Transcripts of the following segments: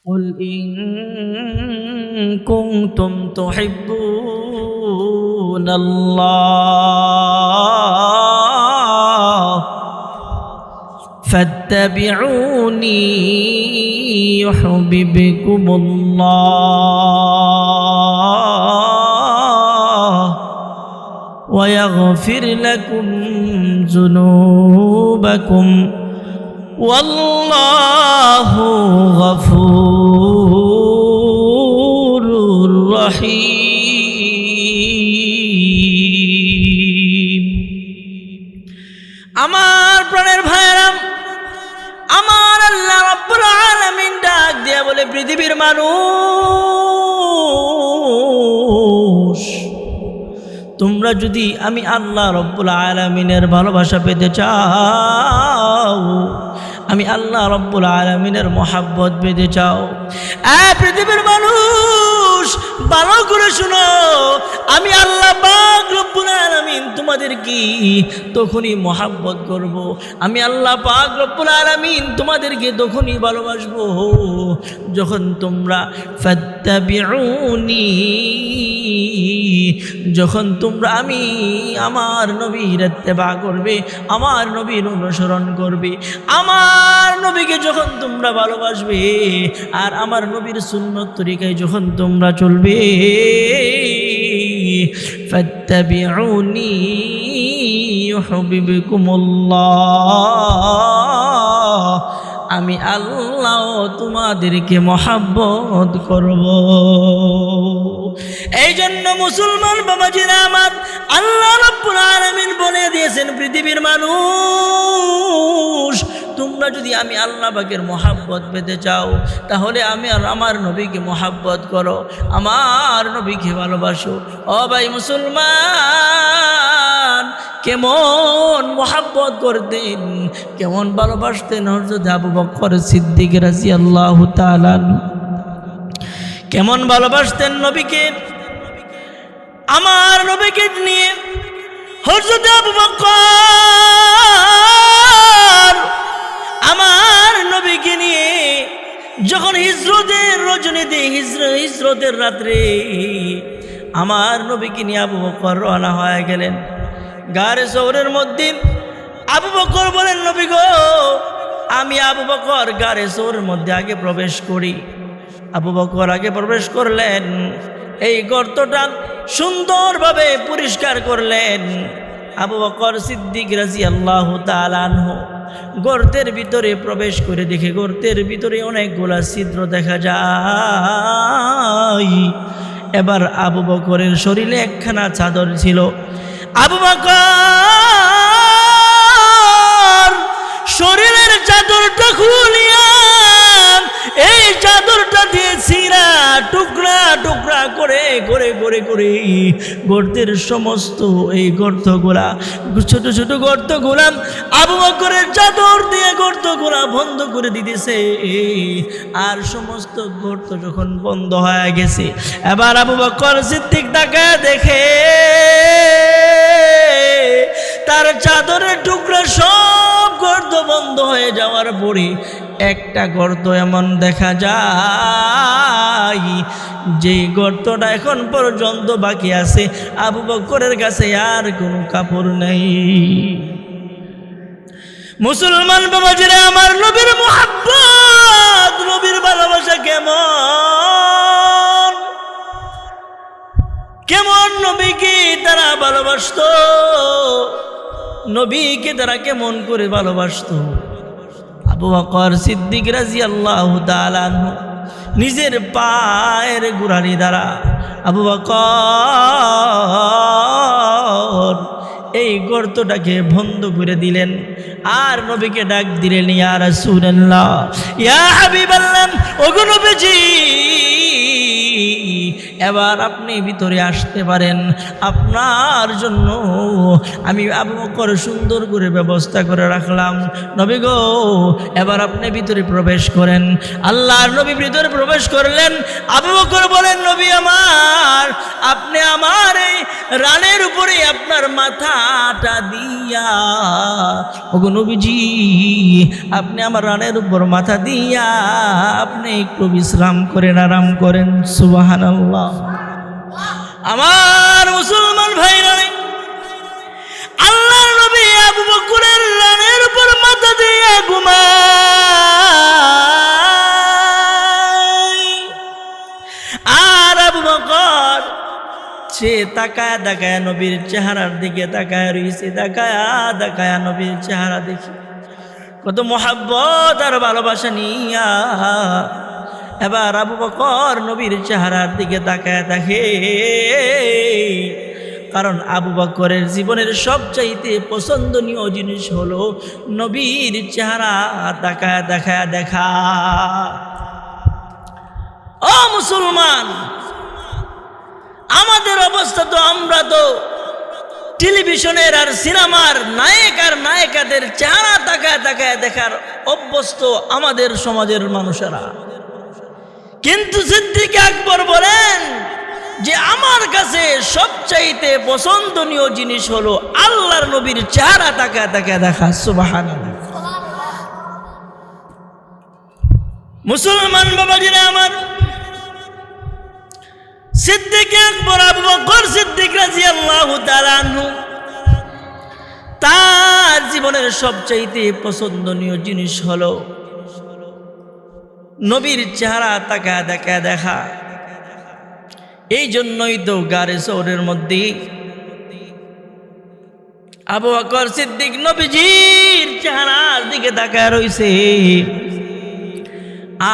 قل إن كنتم تحبون الله فاتبعوني يحببكم الله ويغفر لكم ذنوبكم والله غفور رحيم। আমার প্রাণের ভাইরা, আমার আল্লাহ রাব্বুল আলামিন ডাক দিয়া বলে, পৃথিবীর মানুষ, তোমরা যদি আমি আল্লাহ রাব্বুল আলামিনের ভালোবাসা পেতে চাও, আমি আল্লাহ রাব্বুল আলামিনের মহব্বত পেতে চাও, পৃথিবীর মানুষ ভালো করে শুনো, আমি আল্লাহ পাক রব্বুল আলামিন তোমাদের কি তখনই মহব্বত করব, আমি আল্লাহ পাক রব্বুল আলামিন তোমাদেরকে তখনই ভালোবাসবো যখন তোমরা ফাত্তাবিউনি, যখন তোমরা আমি আমার নবীর ইত্তেবা করবে, আমার নবীর অনুসরণ করবে, আমার নবীকে যখন তোমরা ভালোবাসবে আর আমার নবীর সুন্নত তরিকায় যখন তোমরা চলবে, ফাত্তাবিউনি ইউহিব্বুকুমুল্লাহ, আমি আল্লাহ তোমাদেরকে মহব্বত করব। এই জন্য মুসলমান বাবাজিরা আমার, আল্লাহ রাব্বুল আলামিন বলে দিয়েছেন, পৃথিবীর মানুষ, তোমরা যদি আমি আল্লাহ পাকের মহব্বত পেতে চাও, তাহলে আমি আর আমার নবীকে মহব্বত করো, আমার নবীকে ভালোবাসো। ও ভাই মুসলমান, কেমন মহব্বত করতেন, কেমন ভালোবাসতেন হযরত আবু বকর সিদ্দিক রাদিয়াল্লাহু তাআলা, কেমন ভালোবাসতেন নবীকে। আমার নবীকে নিয়ে হযরত আবু বকর আমার নবীকে নিয়ে যখন হিজরতের রজনীতে, হিজরতের রাত্রে আমার নবীকে নিয়ে আবু বকর রওনা হয়ে গেলেন। গারে সওরের মধ্যে আবু বকর বলেন, নবী গো, আমি আবু বকর গারে সওরের মধ্যে আগে প্রবেশ করি। আবু বকর আগে প্রবেশ করলেন, এই গর্তটা সুন্দরভাবে পরিষ্কার করলেন। আবু বকর সিদ্দিক রাদিয়াল্লাহু তাআলা আনহু গর্তের ভিতরে প্রবেশ করে দেখে গর্তের ভিতরে অনেকগুলা ছিদ্র দেখা যায়। এবার আবু বকরের শরীরে একখানা চাদর ছিল। আবু বকর শরীরের চাদরটা খুলিয়া এই চাদরটা দিয়ে ছিঁড়া টুকরা টুকরা করে করে করে করে গর্তের সমস্ত এই গর্তগুলা, ছোট ছোট গর্তগুলা আবু বকরের চাদর দিয়ে গর্তগুলা বন্ধ করে দিতেছে। আর সমস্ত গর্ত যখন বন্ধ হয়ে গেছে, এবার আবু বকর সিদ্দিক তাকায় দেখে তার চাদরের টুকরা সব গর্ত বন্ধ হয়ে যাওয়ার পরে একটা গর্ত এমন দেখা যায় যে গর্তটা এখন পর্যন্ত বাকি আছে। আবু বকরের কাছে আর কোনো কাপড় নেই। মুসলমান বাবাজিরা আমার, নবীর মুহাব্বত, নবীর ভালোবাসা কেমন কেমন নবীকে তারা ভালোবাসতো, নবীকে তারা কেমন করে ভালোবাসতো। আবু বকর সিদ্দিক রাদিয়াল্লাহু তাআলা আনহু নিজের পায়ের গোড়ালি দ্বারা আবু বকর এই গর্তটাকে বন্ধ করে দিলেন আর নবীকে ডাক দিলেন, ইয়া রাসূলুল্লাহ, ইয়া হাবিবাল্লাহ, ওগো নবীজি, এবার আপনি ভিতরে আসতে পারেন, আপনার জন্য আমি আবু বকর সুন্দর করে ব্যবস্থা করে রাখলাম। নবী গো, এবার আপনি ভিতরে প্রবেশ করেন। আল্লাহর নবী ভিতরে প্রবেশ করলেন। আবু বকর বলেন, নবী আমার, আপনি আমার এই রানের উপরে আপনার মাথাটা দিয়া, ওগো নবীজি, আপনি আমার রানের উপর মাথা দিয়া আপনি একটু বিশ্রাম করেন, আরাম করেন। সুবহানাল্লাহ। আমার মুসলমান ভাইরা, আল্লাহর নবী আবু বকরের রানের উপর মাথা দিয়া ঘুমায়। আর আবু বকর সে তাকায়া তাকায়া নবীর চেহারার দিকে তাকায়া রয়েছে, তাকায়া নবীর চেহারা দেখি কত মোহাব্বত আর ভালোবাসা নিয়া এবার আবু বকর নবীর চেহারার দিকে তাকায়া দেখে। কারণ আবু বকরের জীবনের সবচাইতে পছন্দনীয় জিনিস হলো নবীর চেহারা তাকায়া দেখা। ও মুসলমান, আমাদের অবস্থা তো, আমরা তো টেলিভিশনের আর সিনেমার নায়ক আর নায়িকাদের চেহারা তাকায় দেখার অভ্যস্ত আমাদের সমাজের মানুষেরা। কিন্তু সিদ্দিক আকবর বলেন যে আমার কাছে সবচাইতে পছন্দনীয় জিনিস হলো আল্লাহর নবীর চেহারা তাকায় দেখা। সুবহানাল্লাহ। মুসলমান বাবাজিরা আমার, সিদ্দিক আকবর আবু বকর সিদ্দিক রাদিয়াল্লাহু তাআলা আনহু তার জীবনের সবচাইতে পছন্দনীয় জিনিস হলো নবীর চেহারা তাকায় দেখা। এই জন্যই তো গারে সৌরের মধ্যে আবু বকর সিদ্দিক নবীজির চেহারার দিকে তাকায় রইছে।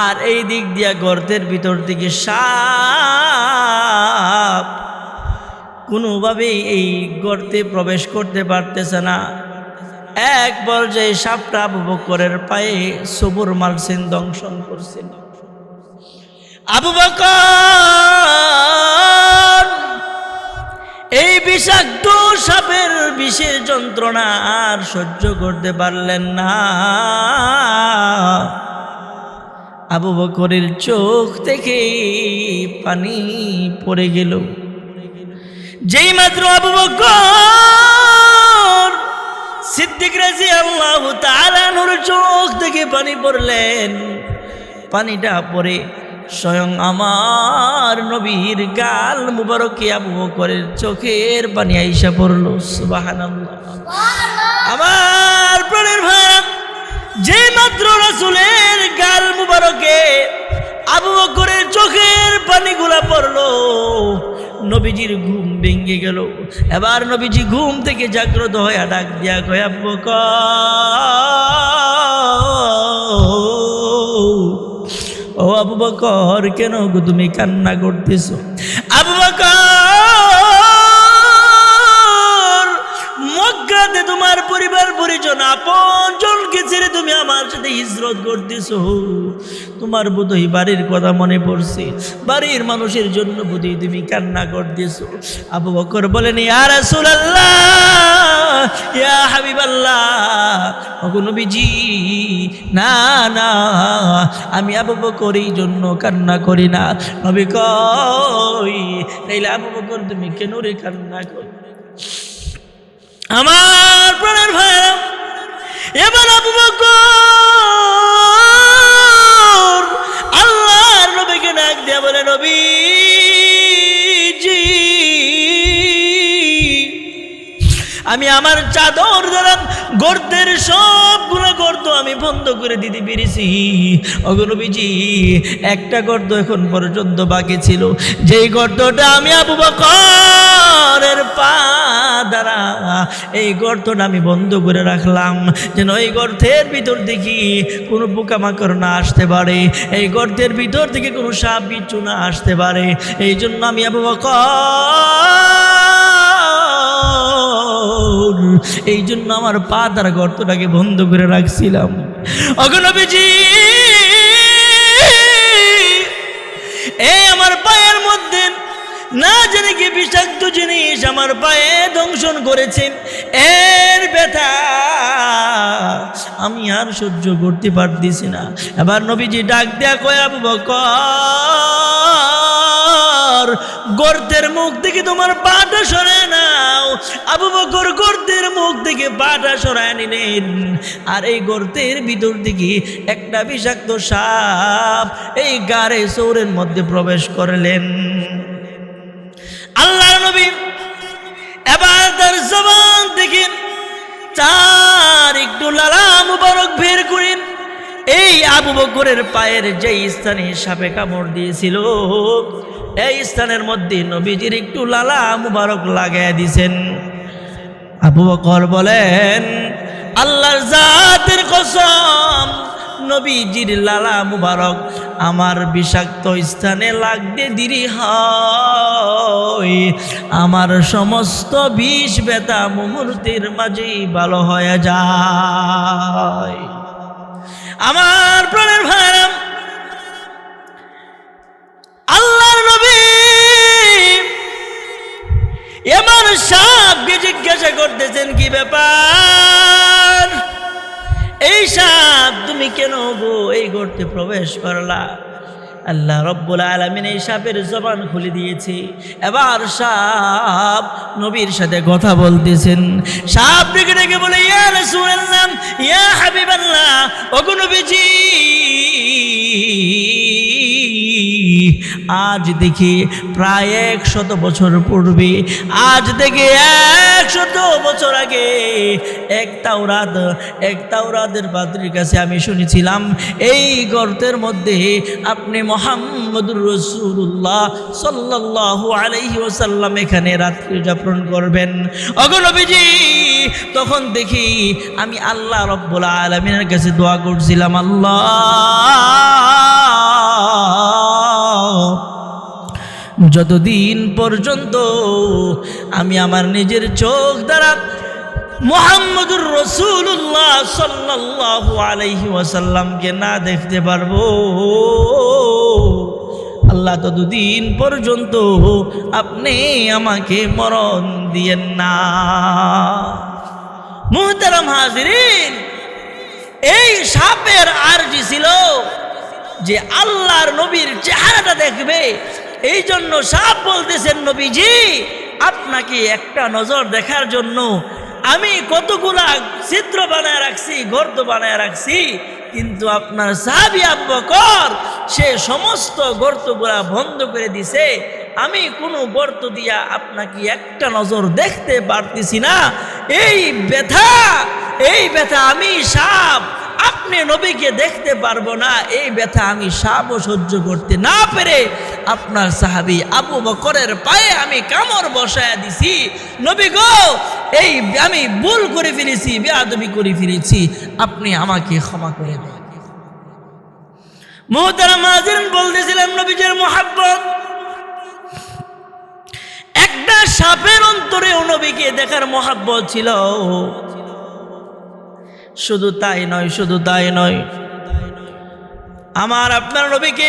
আর এই দিক দিয়া গর্তের ভিতর দিকে সাপ কোনোভাবেই এই গর্তে প্রবেশ করতে পারতেছে না। এক পর্যায়ে সাপটা আবু বকরের পায়ে সবুর মারছেন, দংশন করছেন। আবু বকর এই বিষাক্ত সাপের বিষের যন্ত্রণা আর সহ্য করতে পারলেন না। আবু বকরের চোখ থেকে পানি পড়ে গেল। যেই মাত্র আবু বকর সিদ্দিক রাদিয়াল্লাহু তাআলা আনহুর চোখ থেকে পানি পড়লেন, পানিটা পড়ে স্বয়ং আমার নবীর গাল মুবারকে আবু বকরের চোখের পানি আইসা পড়ল। সুবহানাল্লাহ। আমার প্রাণের ভাই, যে মাত্র রাসূলের গাল মুবারকে আবু বকরের চোখের পানিগুলা পড়লো, নবীজির ঘুম ভেঙে গেল। এবার নবীজি ঘুম থেকে জাগ্রত হয়ে ডাক দিয়া কয়, আবু বকর, ও আবু বকর, কেন তুমি কান্না করতেছো? আবু বকর, মক্কাতে তোমার পরিবার পরিজন আপন জনকে ছেড়ে তুমি আমার সাথে হিজরত করতেছো। তোমার বোধহয় বাড়ির কথা মনে পড়ছে, বাড়ির মানুষের জন্য বোধহয় তুমি কান্না করতেছো। আবু বকর বলেন, ইয়া রাসূলুল্লাহ, ইয়া হাবিবাল্লাহ, ওগো নবীজি, না না, আমি আবু বকর এই জন্য কান্না করি না। নবী কই, তাইলে আবু বকর তুমি কেন রে কান্না করো? আমার প্রাণের ভাইরা, এবার আবু বকর আল্লাহর নবীকে ডাক দিয়া বলে, নবীজি, আমি আমার চাদর দ্বারা গর্তের সবগুলো গর্ত আমি বন্ধ করে দিতে পেরেছি। ওগো নবীজি, একটা গর্ত এখন পর্যন্ত বাকি ছিল, যেই গর্তটা আমি আবু বকরের পা দ্বারা এই গর্তটা আমি বন্ধ করে রাখলাম, যেন এই গর্তের ভিতর থেকে কোনো পোকামাকড় না আসতে পারে, এই গর্তের ভিতর থেকে কোনো সাপ বিচ্ছু না আসতে পারে। এই জন্য আমি আবু বকর এই জন্য আমার পা দ্বারা গর্তটাকে বন্ধ করে রাখছিলাম। ওগো নবীজি, এই আমার পায়ের মধ্যে আমার পায়ে দংশন করেছে, এর ব্যথা আমি আর সহ্য করতে পারতেছি না। এবার নবীজি ডাক দেয়া কয়, আবু বকর, গর্তের মুখ থেকে তোমার পাটা সরায় নাও। আবু বকর গর্তের মুখ থেকে পাটা সরায় নিলেন, আর এই গর্তের ভিতর থেকে একটা বিষাক্ত সাপ এই গাড়ে চৌরের মধ্যে প্রবেশ করলেন। আল্লাহর নবী এবার তার জবান থেকে চার একটু লালা মুবারক বের করেন। এই আবু বকরের পায়ের যে স্থানে সাপে কামড় দিয়েছিল, এই স্থানের মধ্যে নবীজির একটু লালা মুবারক লাগায় দিয়েছেন। আবু বকর বলেন, আল্লাহর জাতের কসম, নবীজির লালা মুবারক আমার বিষাক্ত স্থানে লাগতে দেরি হয়, আমার সমস্ত বিষ ব্যথা মুহূর্তের মাঝেই ভালো হয়ে যায়। আমার প্রাণের ভাইরা, আল্লাহর নবী এমন সাপকে জিজ্ঞাসা করতেছেন, কি ব্যাপার, এই সাপ তুমি কেন গো এই গর্তে প্রবেশ করলা? আল্লাহ রব্বুল আলামিন এই সাপের জবান খুলে দিয়েছে। এবার সাপ নবীর সাথে কথা বলতেছেন। সাপ ডেকে ডেকে বলে, ইয়া রাসূলুল্লাহ, ইয়া হাবিবাল্লাহ, ওগো নবীজি, আজ দেখি প্রায় 100 বছর পূর্বে, আজ থেকে 100 বছর আগে এক তাওরাতের পাদ্রীর কাছে আমি শুনেছিলাম এই গর্তের মধ্যে আপনি মুহাম্মদুর রাসূলুল্লাহ সাল্লাল্লাহু আলাইহি ওয়াসাল্লাম এখানে রাত্রি যাপন করবেন। ওগো নবীজি, তখন দেখি আমি আল্লাহ রব্বুল আলামিনের কাছে দোয়া করছিলাম, আল্লাহ যতদিন পর্যন্ত আমি আমার নিজের চোখ দ্বারা মুহাম্মদুর রাসূলুল্লাহ সাল্লাল্লাহু আলাইহি ওয়াসাল্লামকে না দেখতে পারবো, আল্লাহ ততদিন পর্যন্ত আপনি আমাকে মরণ দিয়েন না। মুহতারাম হাজিরিন, এই সাপের আরজি ছিল যে আল্লাহর নবীর চেহারাটা দেখবে। এই জন্য সাপ বলতেছেন, নবীজি আপনাকে একটা নজর দেখার জন্য আমি কতগুলা চিত্র বানায় রাখছি, গর্ত বানায় রাখছি, কিন্তু আপনার সাহাবী আবু বকর সে সমস্ত গর্তগুলা বন্ধ করে দিছে। আমি কোনো গর্ত দিয়া আপনাকে একটা নজর দেখতে পারতেছি না। এই ব্যথা আমি সাপ, আপনি নবীকে দেখতে পারবো না, এই ব্যথা আমি সাপও সহ্য করতে না পেরে আপনার সাহাবী আবু বকরের পায়ে আমি কামড় বসায়া দিছি। নবী গো, এই আমি ভুল করে ফেলেছি, বেয়াদবি করে ফেলেছি, আপনি আমাকে ক্ষমা করে দেন। মুহতারাম হাজিরিন, বলতেছিলাম নবীজির মুহাব্বত, একটা সাপের অন্তরে নবীকে দেখার মুহাব্বত ছিল। শুধু তাই নয়, আমার আপনার নবীকে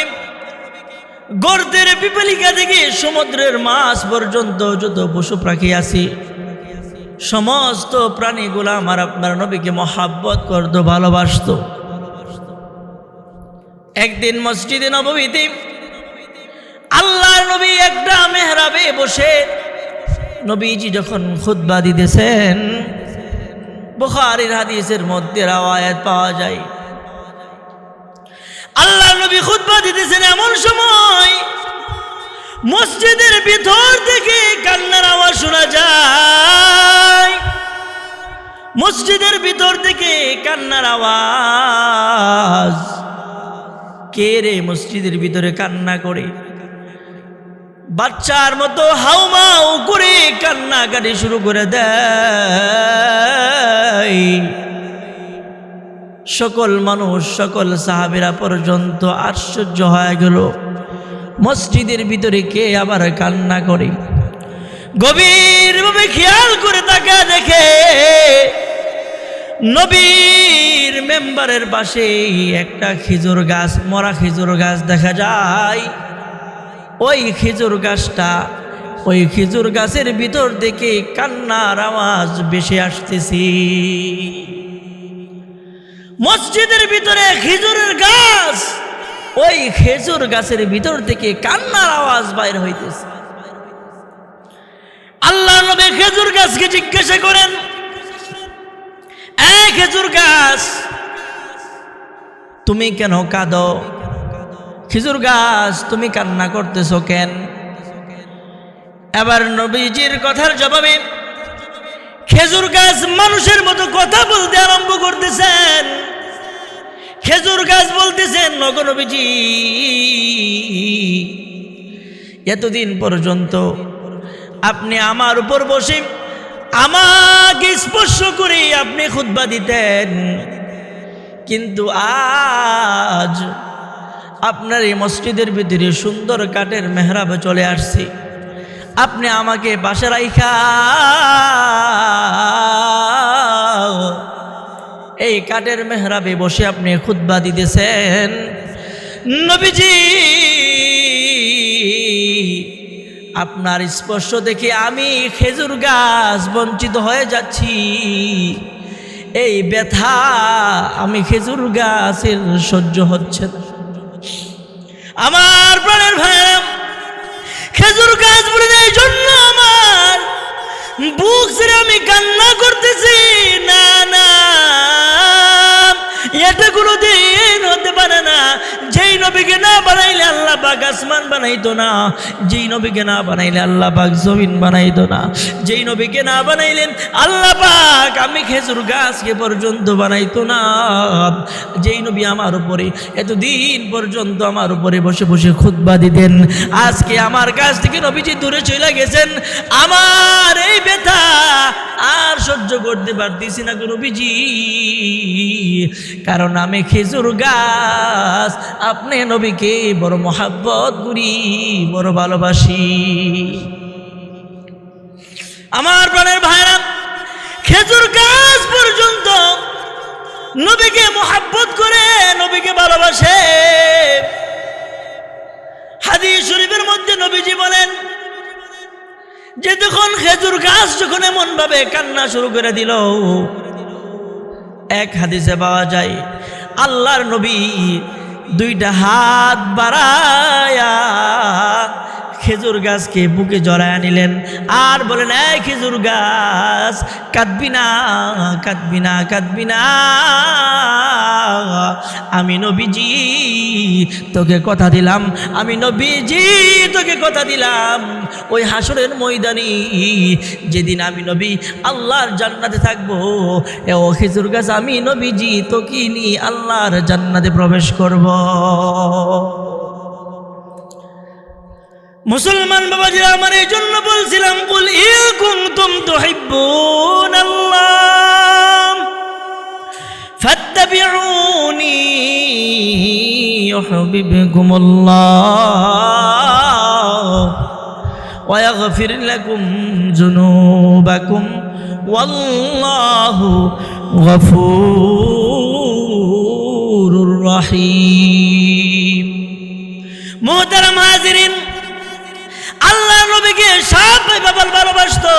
গর্তের পিপলিকা থেকে সমুদ্রের মাছ পর্যন্ত যত পশু পাখি আছে সমস্ত প্রাণীগুলা আমার আপনার নবীকে মহাব্বত করত, ভালোবাসত। একদিন মসজিদে নববীতে আল্লাহর নবী একটা মেহরাবে বসে নবীজি যখন খুতবা দিতেছেন, বুখারীর হাদিসের মধ্যে রওয়ায়াত পাওয়া যায়, আল্লাহর নবী খুতবা দিতেছেন, এমন সময় মসজিদের ভিতর থেকে কান্নার আওয়াজ শোনা যায়। মসজিদের ভিতর থেকে কান্নার আওয়াজ। কে রে মসজিদের ভিতরে কান্না করে? বাচ্চার মতো হাউমাউ করে কান্নাকাটি শুরু করে দেয়। সকল মানুষ, সকল সাহাবীরা পর্যন্ত আশ্চর্য হয়ে গেল, মসজিদের ভিতরে কে আবার কান্না করে। গভীরভাবে খেয়াল করে তাকা দেখে নবীর মেম্বারের পাশে একটা খেজুর গাছ, মরা খেজুর গাছ দেখা যায়। ওই খেজুর গাছটা ওই খেজুর গাছের ভিতর থেকে কান্নার আওয়াজ ভেসে আসতেছে। মসজিদের ভিতরে খেজুরের গাছ, ওই খেজুর গাছের ভিতর থেকে কান্নার আওয়াজ বাইর হইতেছে। আল্লাহ নবী খেজুর গাছকে জিজ্ঞাসা করেন, এই খেজুর গাছ, তুমি কেন কাঁদো? খেজুর গাছ, তুমি কান্না করতেছো কেন? এবার নবীজির কথার জবাবে খেজুর গাছ মানুষের মতো কথা বলতে আরম্ভ করতেছেন। খেজুর গাছ বলতেছেন, নগো নবীজি, এতদিন পর্যন্ত আপনি আমার উপর বসে আমাকে স্পর্শ করে আপনি খুতবা দিতেন, কিন্তু আজ আপনার এই মসজিদের ভিতরে সুন্দর কাঠের মেহরাবে চলে আসছি, আপনি আমাকে পাশে রাইখা এই কাঠের মেহরাবে বসে আপনি খুতবা দিতেছেন। নবীজি, আপনার স্পর্শ দেখে আমি খেজুর গাছ বঞ্চিত হয়ে যাচ্ছি। এই ব্যথা আমি খেজুর গাছের সহ্য হচ্ছে না। আমার প্রাণের ভাইরা, খেজুর গাছ বলে এই জন্য আমার বুক ছেড়ে আমি কান্না করতেছি। না না, এটা কোনোদিন হতে পারে না। যেই নবীকে না বানাইলে আল্লাহ পাক আসমান বানাইতো না, যেই নবীকে না বানাইলে আল্লাহ পাক জমিন বানাইতো না, যেই নবীকে না বানাইলেন আল্লাহ পাক আমি খেজুর গাছকে পর্যন্ত বানাইতো না। যেই নবী আমার উপরে এতদিন পর্যন্ত আমার উপরে বসে বসে খুতবা দিতেন, আজকে আমার কাছ থেকে নবীজি দূরে চলে গেছেন। আমার এই ব্যথা আর সহ্য করতে পারতেছি না গো নবীজি, কারণ আমি খেজুর গাছ, আপনি নবীকে বড় মহাব্বত করি, বড় ভালোবাসি। আমার প্রাণের ভাইরা, খেজুর গাছ পর্যন্ত নবীকে মহাব্বত করে, নবীকে ভালোবাসে। হাদিস শরীফের মধ্যে নবীজি বলেন যে যখন খেজুর গাছ যখন এমন ভাবে কান্না শুরু করে দিল, এক হাদিসে পাওয়া যায় আল্লাহর নবী দুইটা হাত বাড়ায়া খেজুর গাছকে বুকে জড়ায় নিলেন আর বলেন, এই খেজুর গাছ, কাঁদবি না, কাঁদবি না, কাঁদবি না। আমি নবীজি তোকে কথা দিলাম, আমি নবীজি তোকে কথা দিলাম, ওই হাসরের ময়দানে যেদিন আমি নবী আল্লাহর জান্নাতে থাকবো, ও খেজুর গাছ, আমি নবীজি তোকে নিয়ে আল্লাহর জান্নাতে প্রবেশ করব। মুসলমান বাবাজিরা আমার, এই জন্য বলছিলাম, কুল ইন কুনতুম তুহিব্বুনাল্লাহ ফাত্তাবিউনি ইউহিব্বুকুমুল্লাহ ওয়া ইয়াগফির লাকুম যুনুবাকুম ওয়াল্লাহু গফুরুর রহিম। মুহতারাম হাজিরিন, আল্লাহ নবীকে সবাই ভালোবাসতো,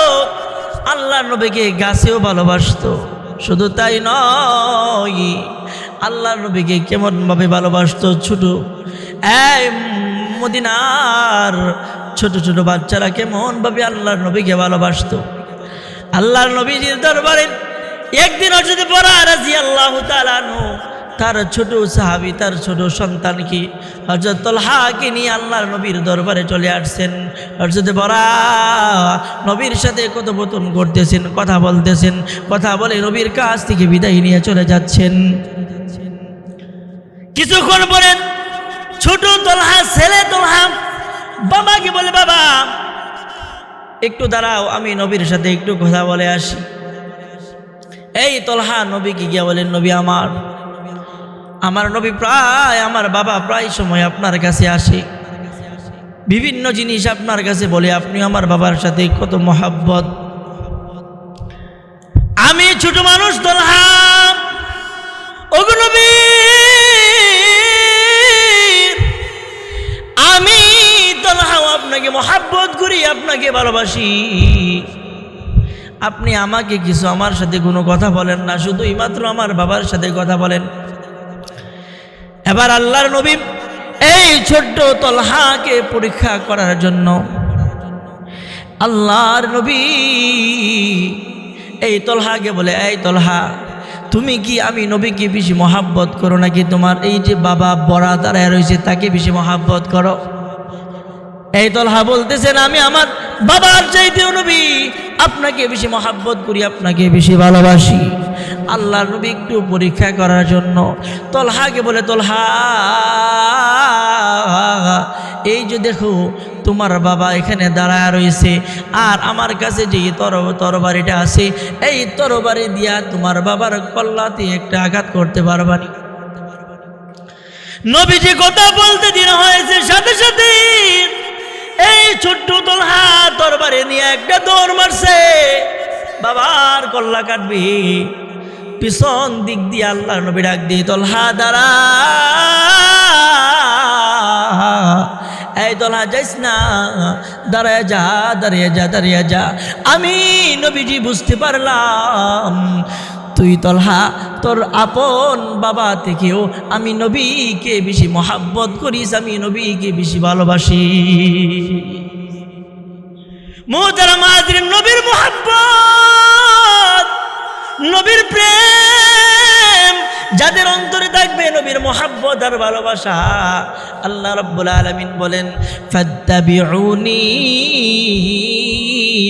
আল্লাহ নবীকে গাছেও ভালোবাসতো। শুধু তাই নয়, আল্লাহ নবীকে কেমন ভাবে ভালোবাসতো, ছোট এই মদিনার ছোট ছোট বাচ্চারা কেমন ভাবে আল্লাহর নবীকে ভালোবাসতো। আল্লাহর নবীজির দরবারে একদিন হযরত বরা রাদিয়াল্লাহু তাআলা আনহু তার ছোট সাহাবী, তার ছোট সন্তানকে হযরত তালহাকে নিয়ে আল্লাহর নবীর দরবারে চলে আসছেন। হযরত বরা নবীর সাথে কথোপকথন করতেছেন, কথা বলতেছেন, কথা বলে নবীর কাছ থেকে বিদায় নিয়ে চলে যাচ্ছেন। কিছুক্ষণ পরে ছোট তালহা, ছেলে তালহা বাবাকে বলে, বাবা একটু দাঁড়াও, আমি নবীর সাথে একটু কথা বলে আসি। এই তালহা নবীকে গিয়ে বলেন, নবী আমার নবী প্রায়, আমার বাবা প্রায় সময় আপনার কাছে আসে, বিভিন্ন জিনিস আপনার কাছে বলে, আপনি আমার বাবার সাথে কত মহাব্বত। আমি ছোট মানুষ তালহা, ওগো নবী, আমি তালহা আপনাকে মহাব্বত করি, আপনাকে ভালোবাসি। আপনি আমাকে কিছু আমার সাথে কোনো কথা বলেন না, শুধুই মাত্র আমার বাবার সাথে কথা বলেন। এবার আল্লাহর নবী এই ছোট্ট তলহাকে পরীক্ষা করার জন্য আল্লাহর নবী এই তলহাকে বলে, এই তলহা, তুমি কি আমি নবীকে বেশি মহাব্বত করো নাকি তোমার এই যে বাবা বড়া দাঁড়ায় রয়েছে তাকে বেশি মহাব্বত করো? এই তলহা বলতেছেন, আমি আমার বাবার চাইতেও নবী আপনাকে বেশি মহাব্বত করি, আপনাকে বেশি ভালোবাসি। আল্লাহর নবী একটু পরীক্ষা করার জন্য তলহাকে বলে, তলহা, এই যে দেখো তোমার বাবা এখানে দাঁড়ায় রয়েছে, আর আমার কাছে যে তরবারিটা আছে, এই তরবারি দিয়া তোমার বাবার কল্লাতে একটা আঘাত করতে পারবানি? নবীজি কথা বলতে দিন হয়েছে, সাথে সাথে এই ছোট্ট তলহা তরবারি নিয়ে একটা দৌড় মারছে, বাবার কল্লা কাটবি। পিছন দিক দিয়ে আল্লাহর নবী ডাক দিয়ে, তলহা দাঁড়া, এই তলহা যাইস না, দাঁড়ায় যা, দাঁড়িয়ে যা, দাঁড়িয়ে যা। আমি নবীজি বুঝতে পারলাম তুই তলহা তোর আপন বাবা থেকেও আমি নবীকে বেশি মহাব্বত করিস, আমি নবীকে বেশি ভালোবাসি। মুহতারাম হাজরিন, নবীর মহাব্বত, নবীর প্রেম যাদের অন্তরে থাকবে, নবীর মহাব্বত আর ভালোবাসা, আল্লাহ রাব্বুল আলামিন বলেন, ফাত্তাবিউনি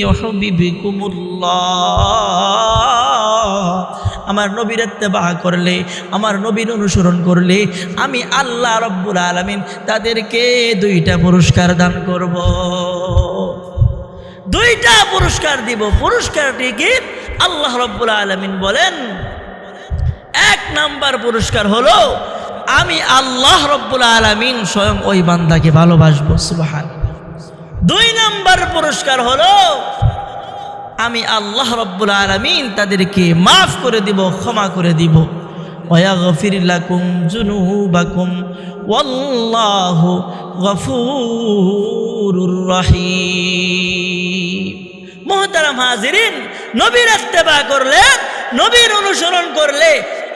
ইউহিব্বুকুমুল্লাহ। আমার নবীর ইত্তেবা করলে, আমার নবীর অনুসরণ করলে আমি আল্লাহ রাব্বুল আলামিন তাদেরকে দুইটা পুরস্কার দান করব, দুইটা পুরস্কার দিব। পুরস্কারটি কি? আল্লাহ রাব্বুল আলামিন বলেন, এক নাম্বার পুরস্কার হলো আমি আল্লাহ রাব্বুল আলামিন স্বয়ং ওই বান্দাকে ভালোবাসবো, সুবহানাল্লাহ। দুই নাম্বার পুরস্কার হলো আমি আল্লাহ রাব্বুল আলামিন তাদেরকে মাফ করে দিব, ক্ষমা করে দিব। ওয়াগফির লাকুম যুনুবাকুম ওয়াল্লাহু গফুরুর রহিম। মুহতারাম হাজিরিন, নবীর ইত্তেবা করলে, নবীর অনুসরণ করলে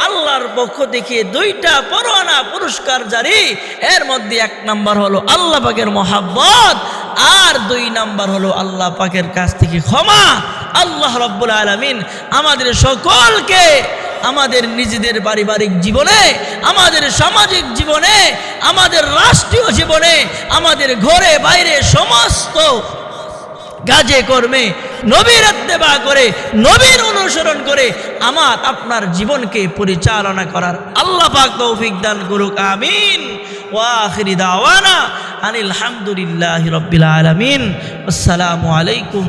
আল্লাহর পক্ষ থেকে দুইটা পরোয়ানা পুরস্কার জারি। এর মধ্যে এক নাম্বার হলো আল্লাহ পাকের মহাব্বত, আর দুই নাম্বার হলো আল্লাহ পাকের কাছ থেকে ক্ষমা। আল্লাহ রাব্বুল আলামিন আমাদের সকলকে আমাদের নিজেদের পারিবারিক জীবনে, আমাদের সামাজিক জীবনে, আমাদের রাষ্ট্রীয় জীবনে, আমাদের ঘরে বাইরে সমস্ত কাজে কর্মে নবীর ইত্তেবা করে, নবীর অনুসরণ করে আমার আপনার জীবনকে পরিচালনা করার আল্লাহ পাক তৌফিক দান করুক, আমিন। ওয়া আখিরি দাওয়ানা আনিল হামদুলিল্লাহি রাব্বিল আলামিন। আসসালামু আলাইকুম।